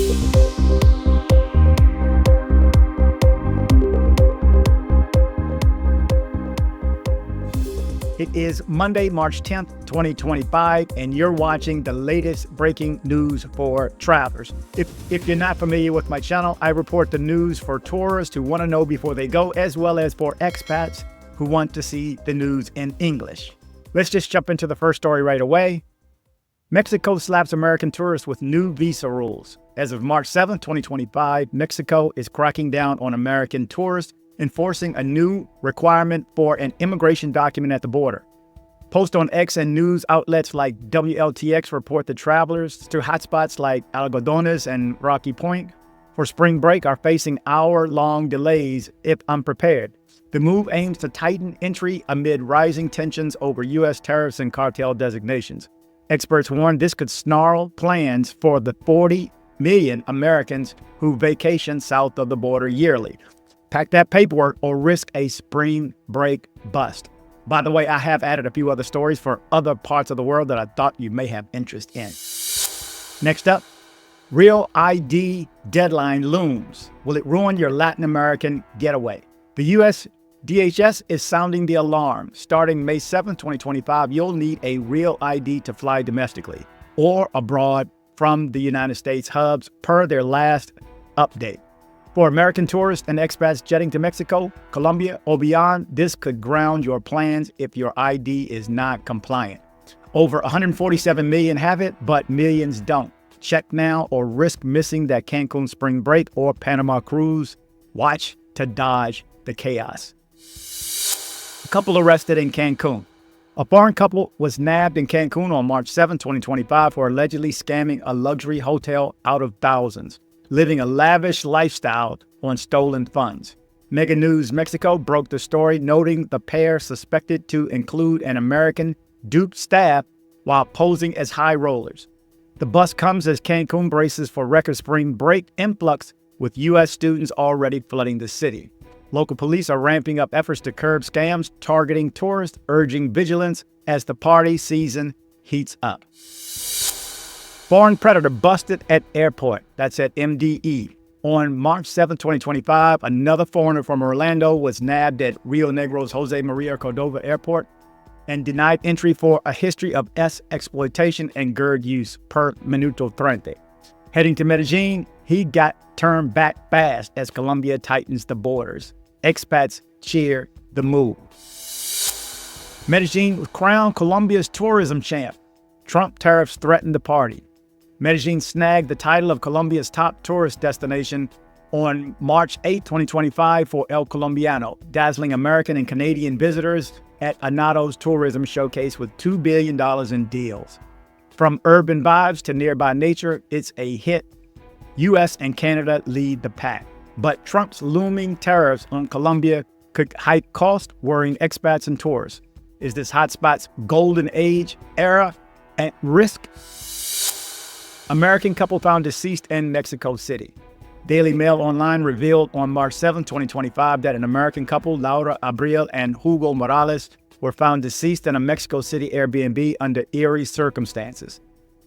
It is Monday, March 10th, 2025, and you're watching the latest breaking news for travelers. If you're not familiar with my channel, I report the news for tourists who want to know before they go, as well as for expats who want to see the news in English. Let's just jump into the first story right away. Mexico slaps American tourists with new visa rules. As of March 7th, 2025, Mexico is cracking down on American tourists, enforcing a new requirement for an immigration document at the border. Posts on X and news outlets like WLTX report that travelers to hotspots like Algodones and Rocky Point for spring break are facing hour-long delays if unprepared. The move aims to tighten entry amid rising tensions over U.S. tariffs and cartel designations. Experts warn this could snarl plans for the 40 million Americans who vacation south of the border yearly. Pack that paperwork or risk a spring break bust. By the way, I have added a few other stories for other parts of the world that I thought you may have interest in. Next up, Real ID deadline looms. Will it ruin your Latin American getaway? The U.S. DHS is sounding the alarm. Starting May 7, 2025, you'll need a Real ID to fly domestically or abroad from the United States hubs per their last update. For American tourists and expats jetting to Mexico, Colombia, or beyond, this could ground your plans if your ID is not compliant. Over 147 million have it, but millions don't. Check now or risk missing that Cancun spring break or Panama cruise. Watch to dodge the chaos. A couple arrested in Cancun. A foreign couple was nabbed in Cancun on March 7, 2025 for allegedly scamming a luxury hotel out of thousands, living a lavish lifestyle on stolen funds. Mega News Mexico broke the story, noting the pair suspected to include an American duped staff while posing as high rollers. The bust comes as Cancun braces for record spring break influx, with U.S. students already flooding the city. Local police are ramping up efforts to curb scams targeting tourists, urging vigilance as the party season heats up. Foreign predator busted at airport. That's at MDE. On March 7, 2025, another foreigner from Orlando was nabbed at Rio Negro's Jose Maria Cordova Airport and denied entry for a history of exploitation and GERD use per Minuto 30. Heading to Medellin, he got turned back fast as Colombia tightens the borders. Expats cheer the move. Medellin was crowned Colombia's tourism champ. Trump tariffs threatened the party. Medellin snagged the title of Colombia's top tourist destination on March 8, 2025 for El Colombiano, dazzling American and Canadian visitors at Anato's tourism showcase with $2 billion in deals. From urban vibes to nearby nature, it's a hit. U.S. and Canada lead the pack. But Trump's looming tariffs on Colombia could hike costs, worrying expats and tourists. Is this hotspot's golden age era at risk? American couple found deceased in Mexico City. Daily Mail Online revealed on March 7, 2025 that an American couple, Laura Abril and Hugo Morales, were found deceased in a Mexico City Airbnb under eerie circumstances.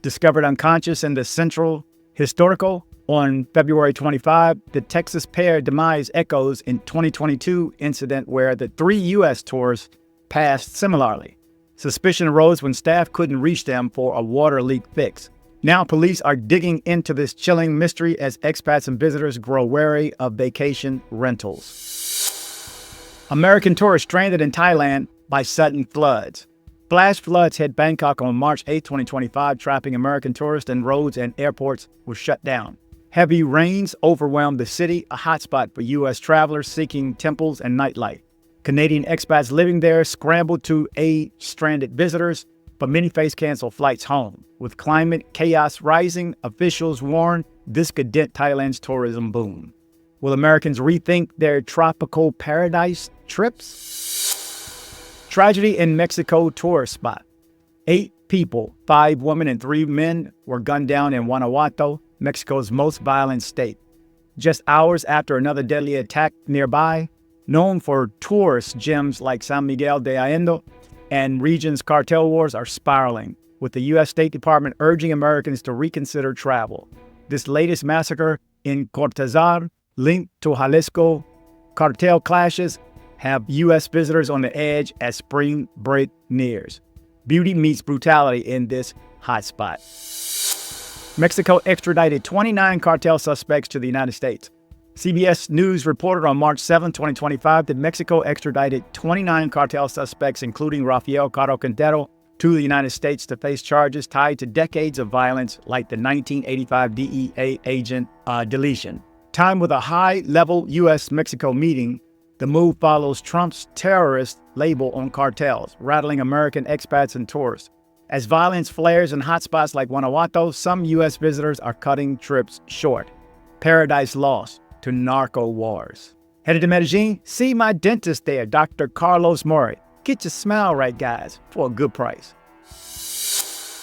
Discovered unconscious in the Central Historical on February 25, the Texas pair demise echoes in 2022 incident where the 3 U.S. tourists passed similarly. Suspicion arose when staff couldn't reach them for a water leak fix. Now police are digging into this chilling mystery as expats and visitors grow wary of vacation rentals. American tourists stranded in Thailand by sudden floods. Flash floods hit Bangkok on March 8, 2025, trapping American tourists, and roads and airports were shut down. Heavy rains overwhelmed the city, a hotspot for U.S. travelers seeking temples and nightlife. Canadian expats living there scrambled to aid stranded visitors, but many face canceled flights home. With climate chaos rising, officials warn this could dent Thailand's tourism boom. Will Americans rethink their tropical paradise trips? Tragedy in Mexico tourist spot. 8 people, 5 women and 3 men, were gunned down in Guanajuato, Mexico's most violent state. Just hours after another deadly attack nearby, known for tourist gems like San Miguel de Allende and region's cartel wars are spiraling, with the U.S. State Department urging Americans to reconsider travel. This latest massacre in Cortázar, linked to Jalisco cartel clashes, have U.S. visitors on the edge as spring break nears. Beauty meets brutality in this hotspot. Mexico extradited 29 cartel suspects to the United States. CBS News reported on March 7, 2025, that Mexico extradited 29 cartel suspects, including Rafael Caro Quintero, to the United States to face charges tied to decades of violence like the 1985 DEA agent deletion. Timed with a high-level U.S.-Mexico meeting, the move follows Trump's terrorist label on cartels, rattling American expats and tourists. As violence flares in hotspots like Guanajuato, some U.S. visitors are cutting trips short. Paradise lost to narco wars. Headed to Medellin? See my dentist there, Dr. Carlos Murray. Get your smile right, guys, for a good price.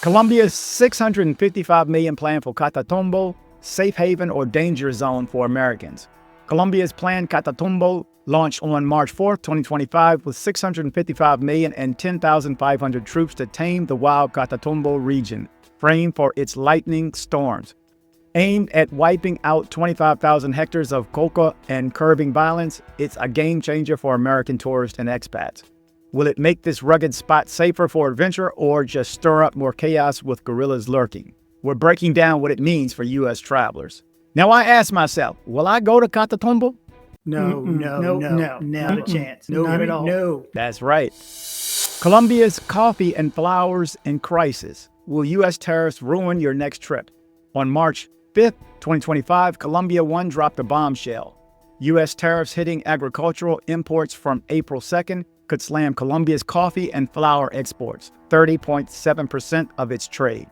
Colombia's $655 million plan for Catatumbo, safe haven or danger zone for Americans. Colombia's planned Catatumbo launched on March 4, 2025, with $655 million and 10,500 troops to tame the wild Catatumbo region, framed for its lightning storms. Aimed at wiping out 25,000 hectares of coca and curbing violence, it's a game changer for American tourists and expats. Will it make this rugged spot safer for adventure or just stir up more chaos with guerrillas lurking? We're breaking down what it means for U.S. travelers. Now I ask myself, will I go to Catatumbo? No, not a chance. No, not at all. No. That's right. Colombia's coffee and flowers in crisis. Will U.S. tariffs ruin your next trip? On March 5th, 2025, Colombia One dropped a bombshell. U.S. tariffs hitting agricultural imports from April 2nd could slam Colombia's coffee and flower exports, 30.7% of its trade.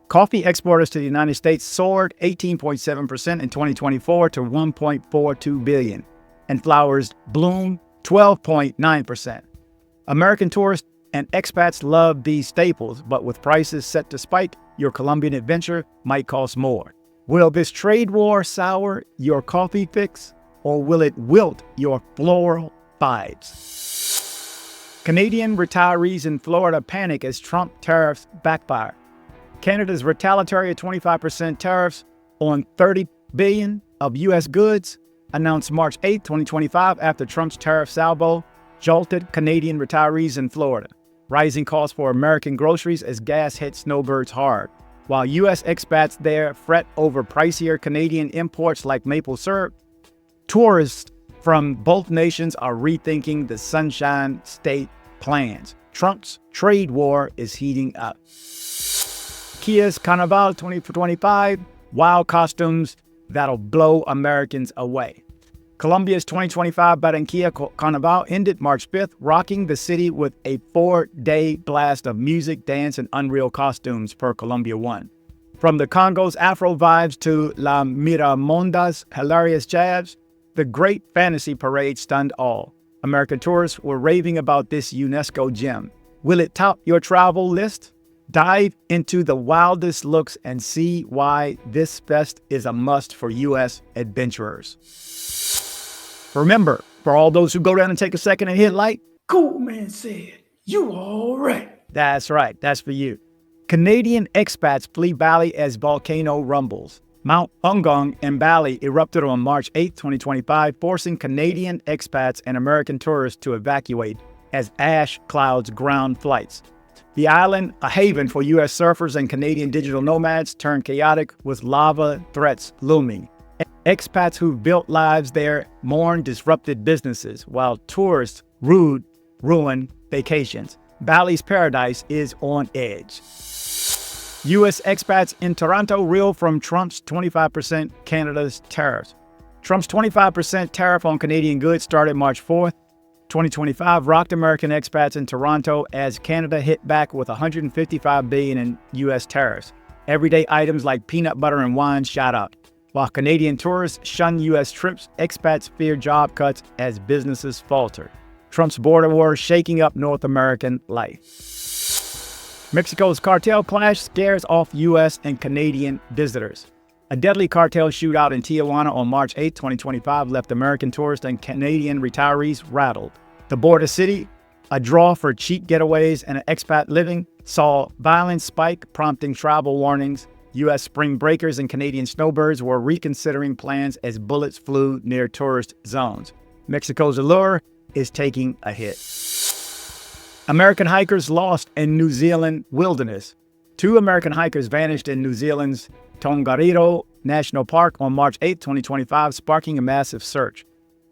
Coffee exporters to the United States soared 18.7% in 2024 to $1.42 billion, and flowers bloomed 12.9%. American tourists and expats love these staples, but with prices set to spike, your Colombian adventure might cost more. Will this trade war sour your coffee fix, or will it wilt your floral vibes? Canadian retirees in Florida panic as Trump tariffs backfire. Canada's retaliatory 25% tariffs on $30 billion of U.S. goods announced March 8, 2025, after Trump's tariff salvo jolted Canadian retirees in Florida. Rising costs for American groceries as gas hit snowbirds hard. While U.S. expats there fret over pricier Canadian imports like maple syrup, tourists from both nations are rethinking the Sunshine State plans. Trump's trade war is heating up. Kia's Carnaval 2025, wild costumes that'll blow Americans away. Colombia's 2025 Barranquilla Carnaval ended March 5th, rocking the city with a 4-day blast of music, dance, and unreal costumes per Colombia One. From the Congo's Afro vibes to La Miramonda's hilarious jabs, the Great Fantasy Parade stunned all. American tourists were raving about this UNESCO gem. Will it top your travel list? Dive into the wildest looks and see why this fest is a must for U.S. adventurers. Remember, for all those who go down and take a second and hit like, Cool Man said, you all right. That's right, that's for you. Canadian expats flee Bali as volcano rumbles. Mount Ungong in Bali erupted on March 8, 2025, forcing Canadian expats and American tourists to evacuate as ash clouds ground flights. The island, a haven for U.S. surfers and Canadian digital nomads, turned chaotic with lava threats looming. Expats who've built lives there mourn disrupted businesses, while tourists ruin vacations. Bali's paradise is on edge. U.S. expats in Toronto reel from Trump's 25% Canada's tariffs. Trump's 25% tariff on Canadian goods started March 4th, 2025, rocked American expats in Toronto as Canada hit back with $155 billion in U.S. tariffs. Everyday items like peanut butter and wine shot up. While Canadian tourists shun U.S. trips, expats fear job cuts as businesses falter. Trump's border war shaking up North American life. Mexico's cartel clash scares off U.S. and Canadian visitors. A deadly cartel shootout in Tijuana on March 8, 2025 left American tourists and Canadian retirees rattled. The border city, a draw for cheap getaways and expat living, saw violence spike, prompting travel warnings U.S. spring breakers and Canadian snowbirds were reconsidering plans as bullets flew near tourist zones. Mexico's allure is taking a hit. American hikers lost in New Zealand wilderness. 2 American hikers vanished in New Zealand's Tongariro National Park on March 8, 2025, sparking a massive search.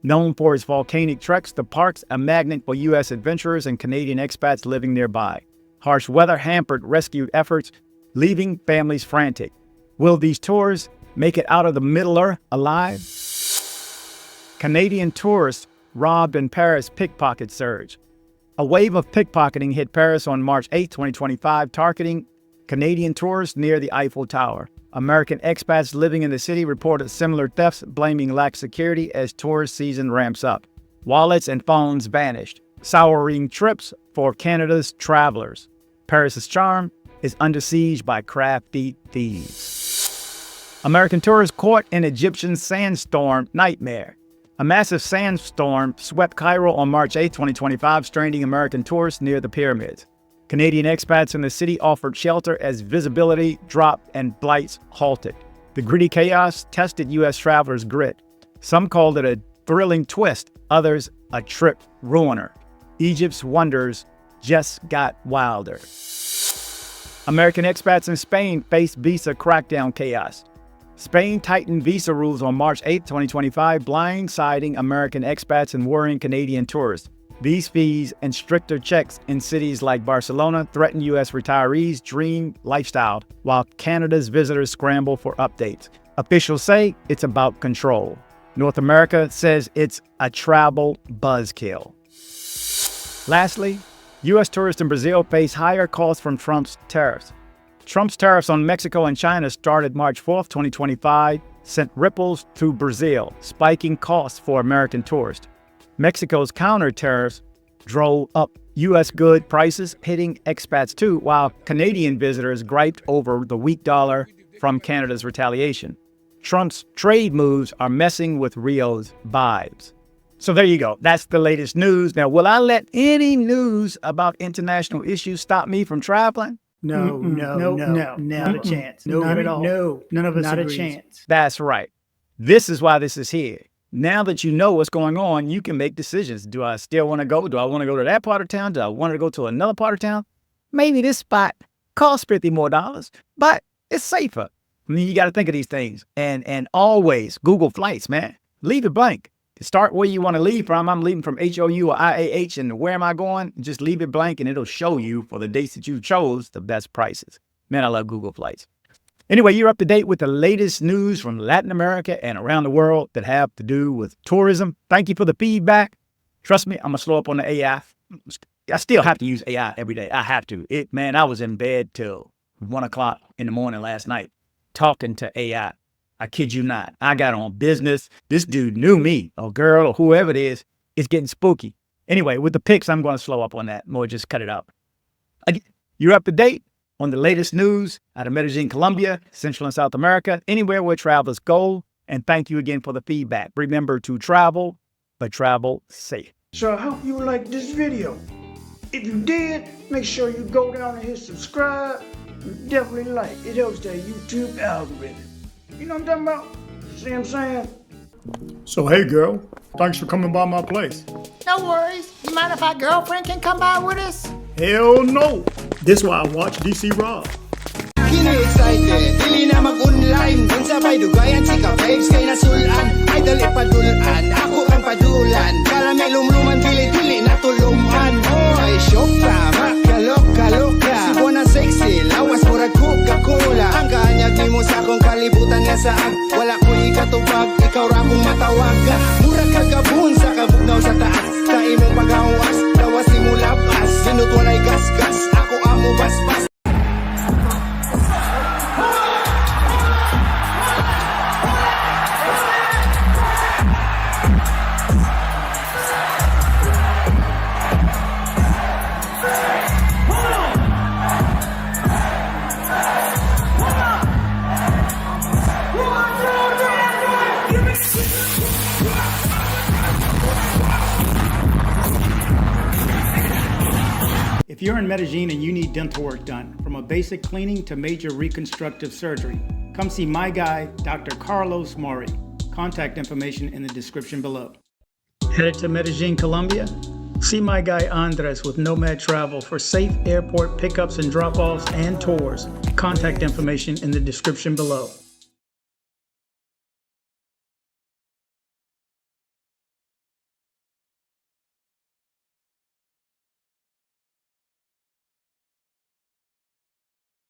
Known for its volcanic treks, the park's a magnet for U.S. adventurers and Canadian expats living nearby. Harsh weather hampered rescue efforts, leaving families frantic. Will these tours make it out of the Middle-earth alive? Canadian tourists robbed in Paris pickpocket surge. A wave of pickpocketing hit Paris on March 8, 2025, targeting Canadian tourists near the Eiffel Tower. American expats living in the city reported similar thefts, blaming lax security as tourist season ramps up. Wallets and phones vanished, souring trips for Canada's travelers. Paris's charm is under siege by crafty thieves. American tourists caught in Egyptian sandstorm nightmare. A massive sandstorm swept Cairo on March 8, 2025, stranding American tourists near the pyramids. Canadian expats in the city offered shelter as visibility dropped and flights halted. The gritty chaos tested U.S. travelers' grit. Some called it a thrilling twist, others a trip ruiner. Egypt's wonders just got wilder. American expats in Spain faced visa crackdown chaos. Spain tightened visa rules on March 8, 2025, blindsiding American expats and worrying Canadian tourists. These fees and stricter checks in cities like Barcelona threaten U.S. retirees' dream lifestyle, while Canada's visitors scramble for updates. Officials say it's about control. North America says it's a travel buzzkill. Lastly, U.S. tourists in Brazil face higher costs from Trump's tariffs. Trump's tariffs on Mexico and China started March 4, 2025, sent ripples through Brazil, spiking costs for American tourists. Mexico's counter tariffs drove up U.S. good prices, hitting expats too, while Canadian visitors griped over the weak dollar from Canada's retaliation. Trump's trade moves are messing with Rio's vibes. So there you go. That's the latest news. Now, will I let any news about international issues stop me from traveling? No, not a chance. No, not at all. No, none of us not agrees. A chance. That's right. This is why this is here. Now that you know what's going on, you can make decisions. Do I still want to go? Do I want to go to that part of town? Do I want to go to another part of town? Maybe this spot costs $50 more, but it's safer. I mean, you got to think of these things. And always Google flights, man. Leave it blank. Start where you want to leave from. I'm leaving from HOU or IAH, and where am I going? Just leave it blank, and it'll show you for the dates that you chose the best prices. Man, I love Google Flights. Anyway, you're up to date with the latest news from Latin America and around the world that have to do with tourism. Thank you for the feedback. Trust me, I'm going to slow up on the AI. I still have to use AI every day. I have to. I was in bed till 1 o'clock in the morning last night talking to AI. I kid you not. I got on business. This dude knew me, or girl, or whoever it is. It's getting spooky. Anyway, with the picks, I'm going to slow up on that. More just cut it up. Again, you're up to date on the latest news out of Medellin, Colombia, Central and South America, anywhere where travelers go. And thank you again for the feedback. Remember to travel, but travel safe. So I hope you liked this video. If you did, make sure you go down and hit subscribe. And definitely like. It helps that YouTube algorithm. You know what I'm talking about? See what I'm saying? So hey girl, thanks for coming by my place. No worries. You mind if our girlfriend can come by with us? Hell no. This why I watch dcbornrob. Kini excited, dili na mag-online. Unsabay dugayan, chika babes kay nasulan. Idol ipadulan, ako ang padulan. Karamelum-luman, dili-dili natuluman. Ay, shock pa, makalok-kaloka. Si Buona sexy, lawas murag Coca-Cola. Ang kaanyag ni mo sa akong kalibutan nga saag. Wala ko ikatubag, ikaw ra kong matawag. Murag kagabun sa kabugnaw sa taas. Sa imong paghawas, lawas ni mo labas. Sinut walay gas-gas, ako amo bas-bas. If you're in Medellin and you need dental work done, from a basic cleaning to major reconstructive surgery, come see my guy, Dr. Carlos Mori. Contact information in the description below. Headed to Medellin, Colombia? See my guy Andres with Nomad Travel for safe airport pickups and drop-offs and tours. Contact information in the description below.